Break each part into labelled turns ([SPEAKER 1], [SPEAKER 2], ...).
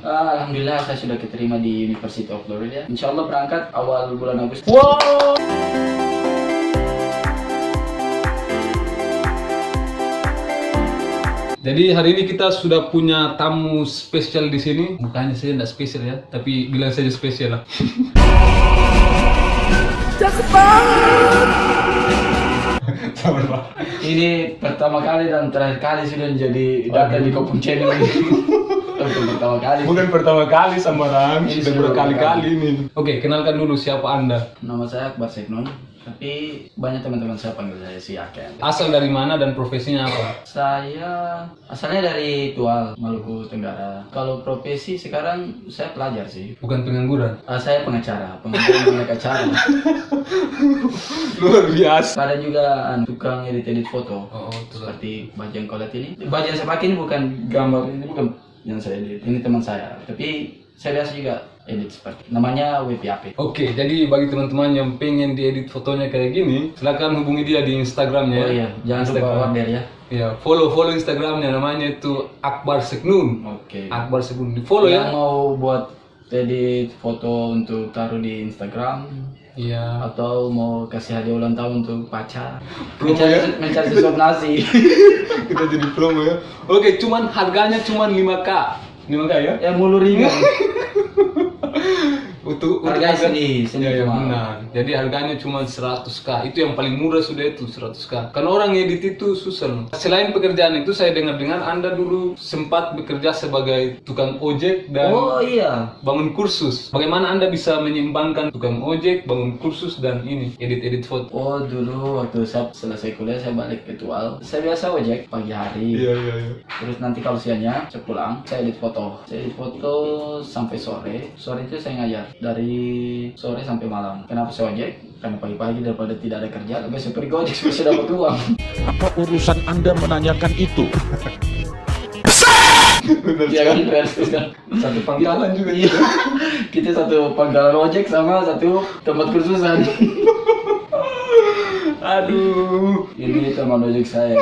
[SPEAKER 1] Alhamdulillah saya sudah keterima di University of Florida. Insya Allah berangkat awal bulan Agustus. Wow!
[SPEAKER 2] Jadi hari ini kita sudah punya tamu spesial di sini. Mukanya saya tidak spesial ya, tapi bilang saja spesial lah.
[SPEAKER 1] Cakep banget!
[SPEAKER 2] Sabar Pak.
[SPEAKER 1] Ini pertama kali dan terakhir kali sudah jadi datang di Kopung Channel ini. Pertama kali.
[SPEAKER 2] Bukan pertama kali sama Ram,
[SPEAKER 1] Ini
[SPEAKER 2] sudah
[SPEAKER 1] sudah
[SPEAKER 2] berkali-kali ini. Oke, kenalkan dulu siapa Anda.
[SPEAKER 1] Nama saya Akbar Seknun, tapi banyak teman-teman saya panggil saya si Aken.
[SPEAKER 2] Asal dari mana dan profesinya apa?
[SPEAKER 1] Saya asalnya dari Tual, Maluku Tenggara. Kalau profesi sekarang saya pelajar sih.
[SPEAKER 2] Bukan pengangguran.
[SPEAKER 1] Saya pengacara, pengacara.
[SPEAKER 2] Luar biasa.
[SPEAKER 1] Ada juga tukang edit foto.
[SPEAKER 2] Oh, betul.
[SPEAKER 1] Seperti baju yang kau lihat ini. Baju yang saya pakai ini bukan gambar, ini bukan yang saya edit. Ini teman saya. Tapi saya biasa juga edit seperti namanya WPAP.
[SPEAKER 2] Oke, jadi bagi teman-teman yang pengen diedit fotonya kayak gini, silakan hubungi dia di Instagramnya.
[SPEAKER 1] Oh iya, jangan lupa order ya.
[SPEAKER 2] Ya, follow Instagramnya, namanya itu Akbar Seknun.
[SPEAKER 1] Oke.
[SPEAKER 2] Akbar Seknun, di follow
[SPEAKER 1] Yang
[SPEAKER 2] ya.
[SPEAKER 1] mau buat edit foto untuk taruh di Instagram,
[SPEAKER 2] Iya.
[SPEAKER 1] atau mau kasih hadiah ulang tahun untuk pacar,
[SPEAKER 2] Promo ya?
[SPEAKER 1] mencari sesuap nasi.
[SPEAKER 2] Kita jadi promo ya. Oke, cuman harganya cuman 5K. 5K ya?
[SPEAKER 1] Yang mulu ringan.
[SPEAKER 2] Untuk
[SPEAKER 1] Harganya
[SPEAKER 2] harga-
[SPEAKER 1] seni
[SPEAKER 2] Ya,
[SPEAKER 1] cuma.
[SPEAKER 2] benar. Jadi harganya cuma 100K. Itu yang paling murah sudah itu 100K. Karena orang edit itu susah loh. Selain pekerjaan itu saya dengar-dengar Anda dulu sempat bekerja sebagai tukang ojek dan
[SPEAKER 1] Oh iya.
[SPEAKER 2] bangun kursus. Bagaimana Anda bisa menyeimbangkan tukang ojek, bangun kursus dan ini edit foto?
[SPEAKER 1] Oh dulu waktu saya selesai kuliah saya balik ke Tual. Saya biasa ojek pagi hari.
[SPEAKER 2] Iya.
[SPEAKER 1] Terus nanti kalau siangnya saya pulang, saya edit foto. Saya edit foto sampai sore. Sore itu saya ngajar dari sore sampai malam. Kenapa saya ojek? Karena pagi-pagi daripada tidak ada kerja, lebih saya pergi ojek supaya saya dapat uang.
[SPEAKER 3] Apa urusan Anda menanyakan itu?
[SPEAKER 1] Iya kan, versus kan.
[SPEAKER 2] Satu pangkalan juga.
[SPEAKER 1] Iya. Kita satu pangkalan ojek sama satu tempat kursusan.
[SPEAKER 2] Aduh.
[SPEAKER 1] Ini teman ojek saya.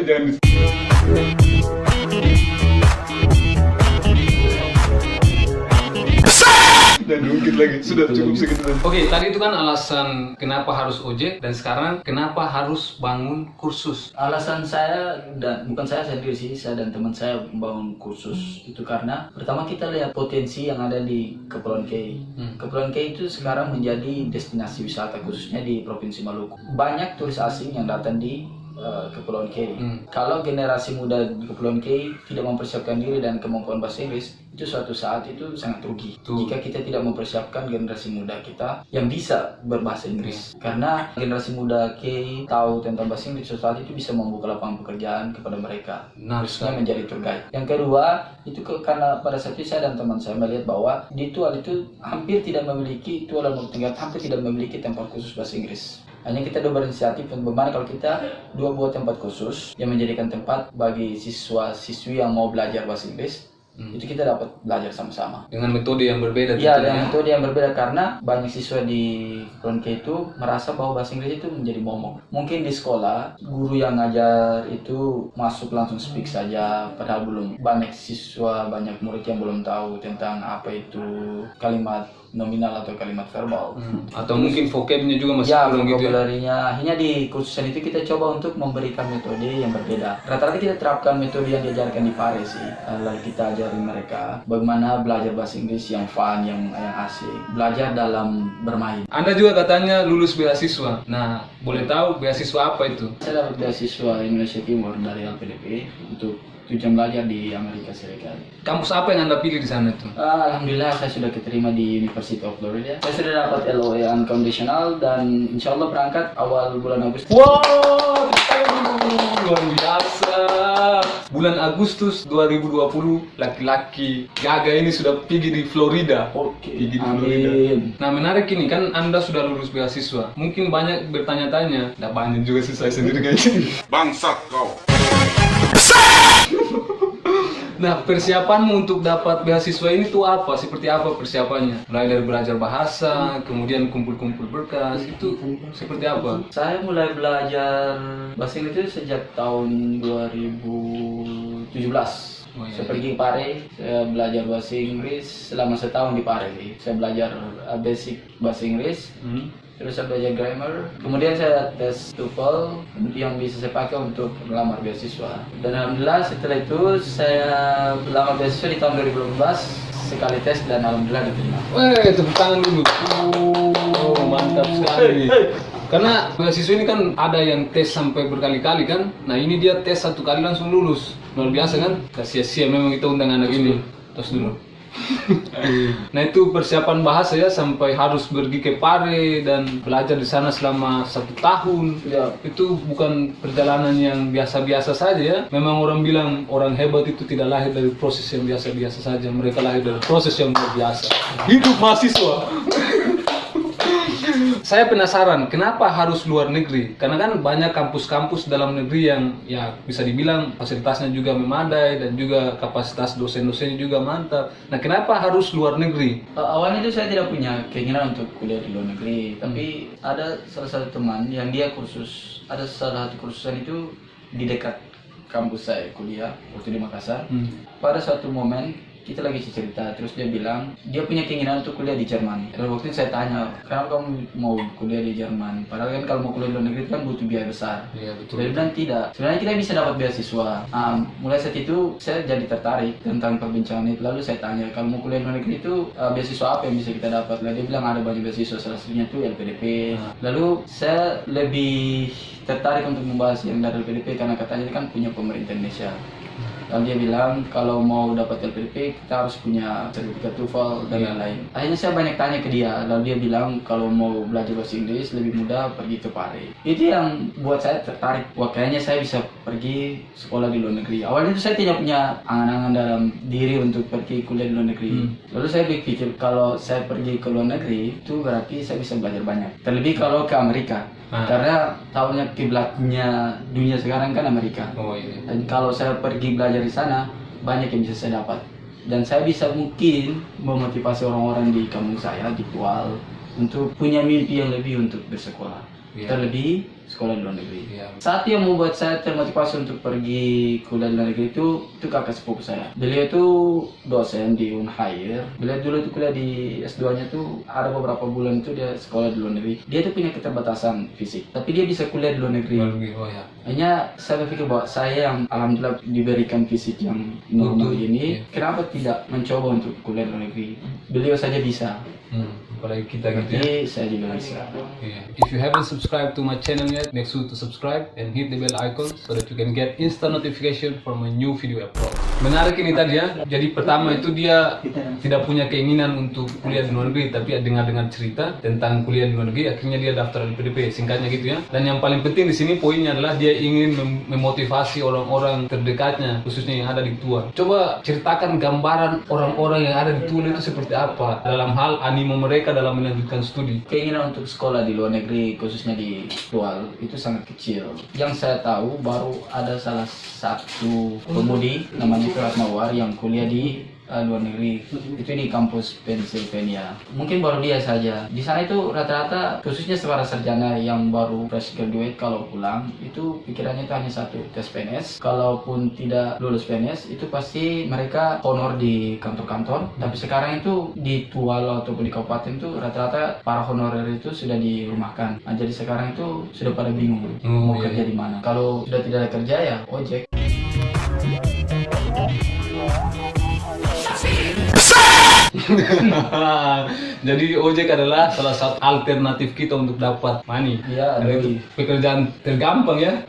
[SPEAKER 2] Jangan. Dan ungkit lagi, sudah cukup segitu. Oke, tadi itu kan alasan kenapa harus ojek dan sekarang kenapa harus bangun kursus.
[SPEAKER 1] Alasan saya dan bukan saya sendiri sih, saya dan teman saya membangun kursus itu karena pertama kita lihat potensi yang ada di Kepulauan Kei. Kepulauan Kei itu sekarang menjadi destinasi wisata khususnya di Provinsi Maluku. Banyak turis asing yang datang di Kepulauan Kei. Kalau generasi muda di Kepulauan Kei tidak mempersiapkan diri dan kemampuan bahasa Inggris, itu suatu saat itu sangat rugi. Jika kita tidak mempersiapkan generasi muda kita yang bisa berbahasa Inggris. Karena generasi muda Kei tahu tentang bahasa Inggris, suatu saat itu bisa membuka lapangan pekerjaan kepada mereka. Khususnya menjadi tour guide. Yang kedua, itu karena pada saat itu saya dan teman saya melihat bahwa di Tual itu hampir tidak memiliki, Tual dan Maluku Tenggara hampir tidak memiliki tempat khusus bahasa Inggris. Hanya kita udah berinisiatif untuk bagaimana kalau kita buat tempat khusus yang menjadikan tempat bagi siswa-siswi yang mau belajar bahasa Inggris. Itu kita dapat belajar sama-sama.
[SPEAKER 2] Dengan metode yang berbeda.
[SPEAKER 1] Iya,
[SPEAKER 2] tentunya.
[SPEAKER 1] dengan metode yang berbeda karena banyak siswa di Kepulauan Kei itu merasa bahwa bahasa Inggris itu menjadi momok. Mungkin di sekolah guru yang ngajar itu masuk langsung speak saja, padahal belum banyak siswa, banyak murid yang belum tahu tentang apa itu kalimat nominal atau kalimat verbal.
[SPEAKER 2] Atau mungkin vocabnya juga masih
[SPEAKER 1] Ya,
[SPEAKER 2] kurang gitu ya.
[SPEAKER 1] vocabulary-nya. Akhirnya di kursusan itu kita coba untuk memberikan metode yang berbeda. Rata-rata kita terapkan metode yang diajarkan di Pare sih. Lalu kita ajarin mereka bagaimana belajar bahasa Inggris yang fun, yang asik. Belajar dalam bermain.
[SPEAKER 2] Anda juga katanya lulus beasiswa. Nah, boleh tahu beasiswa apa itu?
[SPEAKER 1] Saya dapat beasiswa Indonesia Timur dari LPDP untuk tujuan belajar di Amerika Serikat.
[SPEAKER 2] Kampus apa yang Anda pilih di sana itu?
[SPEAKER 1] Alhamdulillah saya sudah keterima di University of Florida. Saya sudah dapat LOA unconditional dan insya Allah berangkat awal bulan Agustus.
[SPEAKER 2] Wow, luar biasa. Bulan Agustus 2020, laki-laki Gaga ini sudah pergi di Florida.
[SPEAKER 1] Oke,
[SPEAKER 2] Pergi di
[SPEAKER 1] amin.
[SPEAKER 2] Florida. Nah, menarik ini kan Anda sudah lulus beasiswa. Mungkin banyak bertanya-tanya. Tidak banyak juga sih saya sendiri kayaknya.
[SPEAKER 3] Bangsat kau.
[SPEAKER 2] Nah, persiapanmu untuk dapat beasiswa ini tuh apa? Seperti apa persiapannya? Mulai dari belajar bahasa, kemudian kumpul-kumpul berkas, itu seperti apa?
[SPEAKER 1] Saya mulai belajar bahasa Inggris itu sejak tahun 2017.
[SPEAKER 2] Oh, iya,
[SPEAKER 1] Saya pergi ke Pare, saya belajar bahasa Inggris selama setahun di Pare. Saya belajar basic bahasa Inggris. Terus saya belajar grammar, kemudian saya tes TOEFL yang bisa saya pakai untuk melamar beasiswa. Dan alhamdulillah setelah itu saya melamar beasiswa di tahun 2018 sekali tes dan alhamdulillah diterima.
[SPEAKER 2] Weh, tepuk tangan dulu. Oh, mantap sekali. Karena beasiswa ini kan ada yang tes sampai berkali-kali kan. Nah ini dia tes satu kali langsung lulus. Luar biasa kan? Gak sia-sia memang kita undang anak ini. Tos dulu. Nah itu persiapan bahasa ya sampai harus pergi ke Pare dan belajar di sana selama 1 tahun.
[SPEAKER 1] Ya.
[SPEAKER 2] Itu bukan perjalanan yang biasa-biasa saja ya. Memang orang bilang orang hebat itu tidak lahir dari proses yang biasa-biasa saja. Mereka lahir dari proses yang luar biasa. Hidup mahasiswa. Saya penasaran kenapa harus luar negeri? Karena kan banyak kampus-kampus dalam negeri yang ya bisa dibilang fasilitasnya juga memadai dan juga kapasitas dosen-dosennya juga mantap. Nah, kenapa harus luar negeri?
[SPEAKER 1] Awalnya itu saya tidak punya keinginan untuk kuliah di luar negeri, tapi ada salah satu teman yang dia ada salah satu kursusan itu di dekat kampus saya kuliah waktu di Makassar. Pada suatu momen kita lagi cerita, terus dia bilang dia punya keinginan untuk kuliah di Jerman. Dan waktu itu saya tanya, kenapa kamu mau kuliah di Jerman? Padahal kan kalau mau kuliah di luar negeri kan butuh biaya besar.
[SPEAKER 2] Iya betul.
[SPEAKER 1] Dia bilang tidak. Sebenarnya kita bisa dapat beasiswa. Mulai saat itu saya jadi tertarik tentang perbincangan itu. Lalu saya tanya, kalau mau kuliah di luar negeri itu beasiswa apa yang bisa kita dapat? Lalu dia bilang ada banyak beasiswa, salah satunya itu LPDP. Lalu saya lebih tertarik untuk membahas yang dari LPDP karena katanya ini kan punya pemerintah Indonesia. Lalu dia bilang kalau mau dapat LPDP kita harus punya sertifikat TOEFL dan lain-lain. Akhirnya saya banyak tanya ke dia, lalu dia bilang kalau mau belajar bahasa Inggris lebih mudah pergi ke Pare. Itu yang buat saya tertarik, wah kayaknya saya bisa pergi sekolah di luar negeri. Awalnya itu saya tidak punya angan-angan dalam diri untuk pergi kuliah di luar negeri. Lalu saya berpikir kalau saya pergi ke luar negeri itu berarti saya bisa belajar banyak. Terlebih kalau ke Amerika. Karena tahunya kiblatnya dunia sekarang kan Amerika.
[SPEAKER 2] Oh iya.
[SPEAKER 1] Dan kalau saya pergi belajar di sana, banyak yang bisa saya dapat. Dan saya bisa mungkin memotivasi orang-orang di kampung saya, di Tual, untuk punya mimpi yang lebih untuk bersekolah. Terlebih sekolah di luar negeri. Saat yang membuat saya termotivasi untuk pergi kuliah di luar negeri itu kakak sepupu saya. Beliau itu dosen di Unhair. Beliau dulu itu kuliah di S2-nya tuh ada beberapa bulan itu dia sekolah di luar negeri. Dia tuh punya keterbatasan fisik, tapi dia bisa kuliah di luar negeri.
[SPEAKER 2] Oh ya.
[SPEAKER 1] Hanya saya berpikir bahwa saya yang alhamdulillah diberikan fisik yang normal ini, kenapa tidak mencoba untuk kuliah di luar negeri? Beliau saja bisa.
[SPEAKER 2] Apalagi kita gitu ya.
[SPEAKER 1] Tapi saya juga bisa.
[SPEAKER 2] If you haven't subscribed to my channel yet, make sure to subscribe and hit the bell icon so that you can get instant notification from a new video upload. Menarik ini tadi ya. Jadi pertama itu dia tidak punya keinginan untuk kuliah di luar negeri, tapi dengar cerita tentang kuliah di luar negeri, akhirnya dia daftar LPDP, singkatnya gitu ya. Dan yang paling penting di sini poinnya adalah dia ingin memotivasi orang-orang terdekatnya, khususnya yang ada di Tual. Coba ceritakan gambaran orang-orang yang ada di Tual itu seperti apa dalam hal animo mereka dalam melanjutkan studi.
[SPEAKER 1] Keinginan untuk sekolah di luar negeri, khususnya di Tual, itu sangat kecil. Yang saya tahu baru ada salah satu pemudi namanya Firat Mawar yang kuliah di luar negeri, itu di kampus Pennsylvania. Mungkin baru dia saja. Di sana itu rata-rata, khususnya para sarjana yang baru fresh graduate, kalau pulang itu pikirannya itu hanya satu, tes PNS. Kalaupun tidak lulus PNS, itu pasti mereka honor di kantor-kantor. Tapi sekarang itu di Tual ataupun di kabupaten itu rata-rata para honorer itu sudah dirumahkan. Nah, jadi sekarang itu sudah pada bingung mau kerja di mana. Kalau sudah tidak ada kerja ya ojek.
[SPEAKER 2] Jadi ojek adalah salah satu alternatif kita untuk dapat money.
[SPEAKER 1] Iya,
[SPEAKER 2] Dan itu pekerjaan tergampang ya.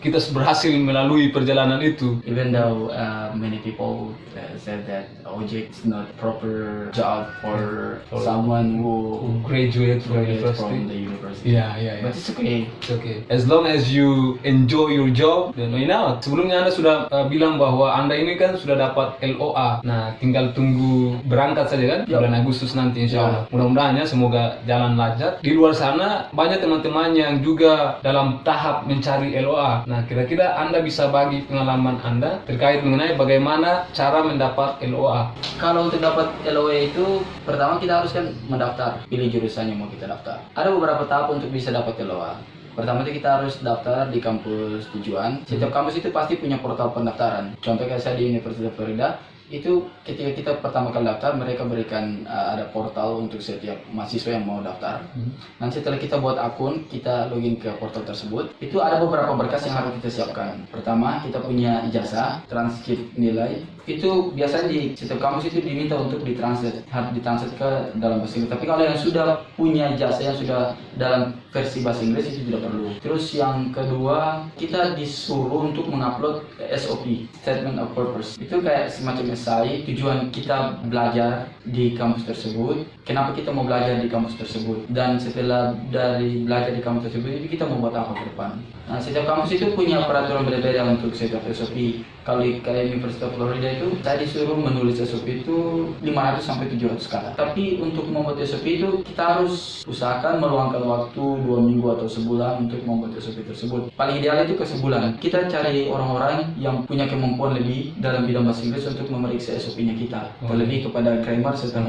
[SPEAKER 2] Kita berhasil melalui perjalanan itu.
[SPEAKER 1] Even though many people said that ojek is not proper job for someone who
[SPEAKER 2] Graduate from
[SPEAKER 1] from the
[SPEAKER 2] university.
[SPEAKER 1] university.
[SPEAKER 2] Yeah.
[SPEAKER 1] But it's okay.
[SPEAKER 2] It's okay. As long as you enjoy your job, then why not? Sebelumnya Anda sudah bilang bahwa Anda ini kan sudah dapat LOA. Nah, tinggal tunggu berangkat saja kan? Bulan Agustus nanti insya Allah. Mudah-mudahan ya, semoga jalan lancar. Di luar sana banyak teman-teman yang juga dalam tahap mencari LOA. Nah, kira-kira Anda bisa bagi pengalaman Anda terkait mengenai bagaimana cara mendapat LOA.
[SPEAKER 1] Kalau untuk dapat LOA itu, pertama kita harus kan mendaftar, pilih jurusan yang mau kita daftar. Ada beberapa tahap untuk bisa dapat LOA. Pertama itu kita harus daftar di kampus tujuan. Setiap kampus itu pasti punya portal pendaftaran. Contoh kayak saya di Universitas Florida, itu ketika kita pertama kali daftar, mereka berikan ada portal untuk setiap mahasiswa yang mau daftar. Nanti setelah kita buat akun, kita login ke portal tersebut, itu ada beberapa berkas yang harus kita siapkan. Pertama, kita punya ijazah, transkrip nilai. Itu biasanya di setiap kampus itu diminta untuk ditranslate, harus ditranslate ke dalam bahasa Inggris. Tapi kalau yang sudah punya ijazah yang sudah dalam versi bahasa Inggris itu tidak perlu. Terus yang kedua, kita disuruh untuk mengupload SOP, Statement of Purpose. Itu kayak semacam esai, tujuan kita belajar di kampus tersebut, kenapa kita mau belajar di kampus tersebut, dan setelah dari belajar di kampus tersebut itu kita mau buat apa ke depan. Nah, setiap kampus itu punya peraturan berbeda untuk setiap SOP. Kalau kayak Universitas Florida itu, saya disuruh menulis SOP itu 500 sampai 700 kata. Tapi untuk membuat SOP itu, kita harus usahakan meluangkan waktu 2 minggu atau sebulan untuk membuat SOP tersebut. Paling ideal itu ke sebulan. Kita cari orang-orang yang punya kemampuan lebih dalam bidang bahasa Inggris untuk memeriksa SOP-nya kita. Terlebih kepada grammar serta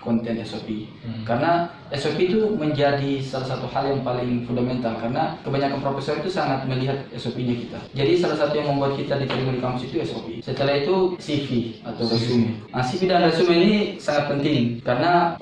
[SPEAKER 1] konten SOP. Karena SOP itu menjadi salah satu hal yang paling fundamental, karena kebanyakan profesor itu sangat melihat SOP-nya kita. Jadi salah satu yang membuat kita diterima di kampus itu SOP. Setelah itu CV atau resume. Nah, CV dan resume ini sangat penting karena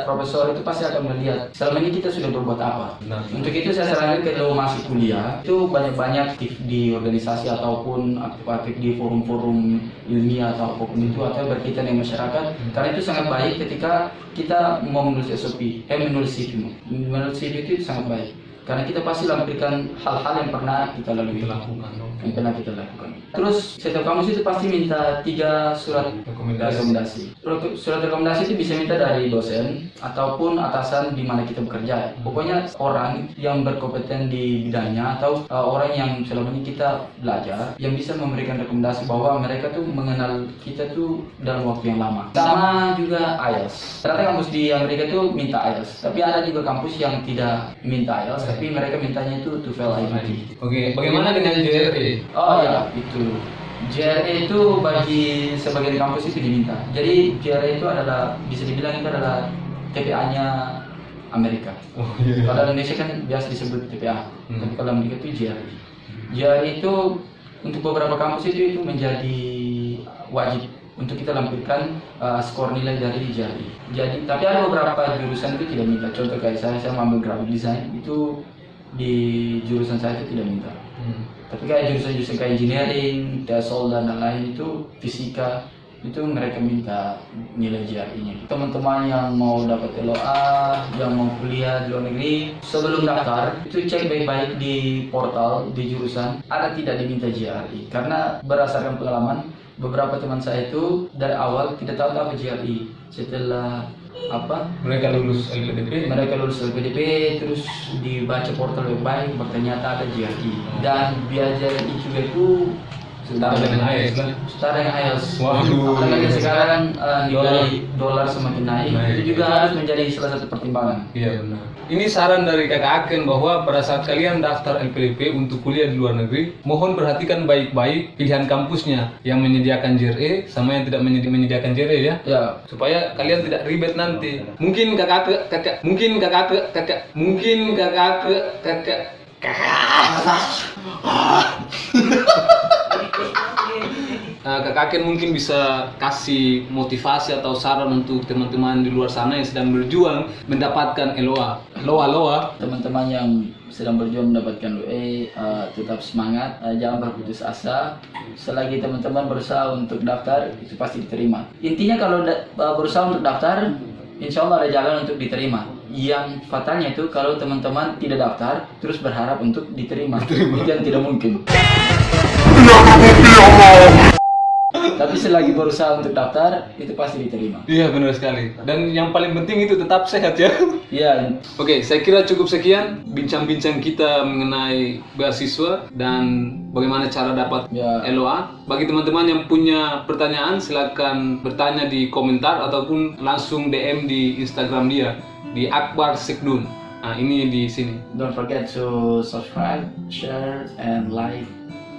[SPEAKER 1] profesor itu pasti akan melihat selama ini kita sudah berbuat apa. Untuk itu saya sarankan kalau masih kuliah itu banyak-banyak aktif di organisasi ataupun aktif di forum-forum ilmiah atau apapun itu, atau berkaitan dengan masyarakat, karena itu sangat baik ketika kita mau menulis SOP, menulis CV. Menulis CV itu sangat baik karena kita pasti lampirkan hal-hal yang pernah kita lalui, yang pernah kita lakukan. Terus setiap kampus itu pasti minta 3 surat rekomendasi. Surat rekomendasi itu bisa minta dari dosen ataupun atasan di mana kita bekerja. Pokoknya orang yang berkompeten di bidangnya atau orang yang selama ini kita belajar yang bisa memberikan rekomendasi bahwa mereka tuh mengenal kita tuh dalam waktu yang lama. Sama juga IELTS. Ternyata kampus di Amerika tuh minta IELTS, tapi ada juga kampus yang tidak minta IELTS, tapi mereka mintanya itu TOEFL IBT.
[SPEAKER 2] Oke, bagaimana dengan JRE?
[SPEAKER 1] Oh ya, itu JRE itu bagi sebagian kampus itu diminta. Jadi JRE itu adalah, bisa dibilang itu adalah TPA-nya Amerika. Kalau Indonesia kan biasa disebut TPA, tapi kalau Amerika itu JRE. JRE itu untuk beberapa kampus itu menjadi wajib untuk kita lampirkan skor nilai dari JRE. Jadi, tapi ada beberapa jurusan itu tidak minta. Contoh kayak saya mengambil graphic design, itu di jurusan saya itu tidak minta. Tapi kayak jurusan-jurusan kayak engineering, TESOL dan lain-lain itu fisika, itu mereka minta nilai JRE-nya. Teman-teman yang mau dapat LOA, yang mau kuliah di luar negeri, sebelum daftar itu cek baik-baik di portal di jurusan ada tidak diminta JRE. Karena berdasarkan pengalaman beberapa teman saya itu dari awal tidak tahu apa JRE. Setelah
[SPEAKER 2] mereka lulus LPDP,
[SPEAKER 1] terus dibaca portal baik-baik, ternyata ada JRE. Dan biaya JRE juga itu setara dengan IELTS.
[SPEAKER 2] Waduh.
[SPEAKER 1] Apalagi sekarang nilai dolar semakin naik, itu juga harus menjadi salah satu pertimbangan.
[SPEAKER 2] Iya benar. Ini saran dari Kakak Aken bahwa pada saat kalian daftar LPDP untuk kuliah di luar negeri, mohon perhatikan baik-baik pilihan kampusnya yang menyediakan JRE sama yang tidak menyediakan JRE ya. Ya. Supaya kalian tidak ribet nanti. Mungkin kakak Kakak Aken mungkin bisa kasih motivasi atau saran untuk teman-teman di luar sana yang sedang berjuang mendapatkan LOA.
[SPEAKER 1] Teman-teman yang sedang berjuang mendapatkan LOA, tetap semangat, jangan berputus asa. Selagi teman-teman berusaha untuk daftar, itu pasti diterima. Intinya kalau berusaha untuk daftar, insya Allah ada jalan untuk diterima. Yang fatalnya itu kalau teman-teman tidak daftar, terus berharap untuk diterima. Itu yang tidak mungkin. Tapi selagi berusaha untuk daftar, itu pasti diterima.
[SPEAKER 2] Iya benar sekali. Dan yang paling penting itu tetap sehat ya.
[SPEAKER 1] Iya.
[SPEAKER 2] Oke, saya kira cukup sekian bincang-bincang kita mengenai beasiswa dan bagaimana cara dapat LOA. Bagi teman-teman yang punya pertanyaan, silakan bertanya di komentar ataupun langsung DM di Instagram dia di Akbar Sekdun. Nah, ini di sini.
[SPEAKER 1] Don't forget to subscribe, share, and like.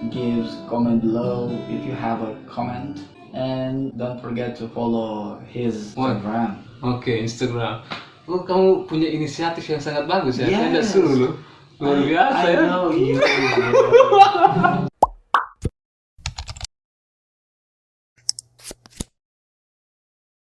[SPEAKER 1] Give comment below if you have a comment, and don't forget to follow his Instagram.
[SPEAKER 2] Oke, Instagram. Oh, kamu punya inisiatif yang sangat bagus ya.
[SPEAKER 1] Yes.
[SPEAKER 2] Saya tidak suruh loh. Luar biasa
[SPEAKER 1] I
[SPEAKER 2] ya.
[SPEAKER 1] know you.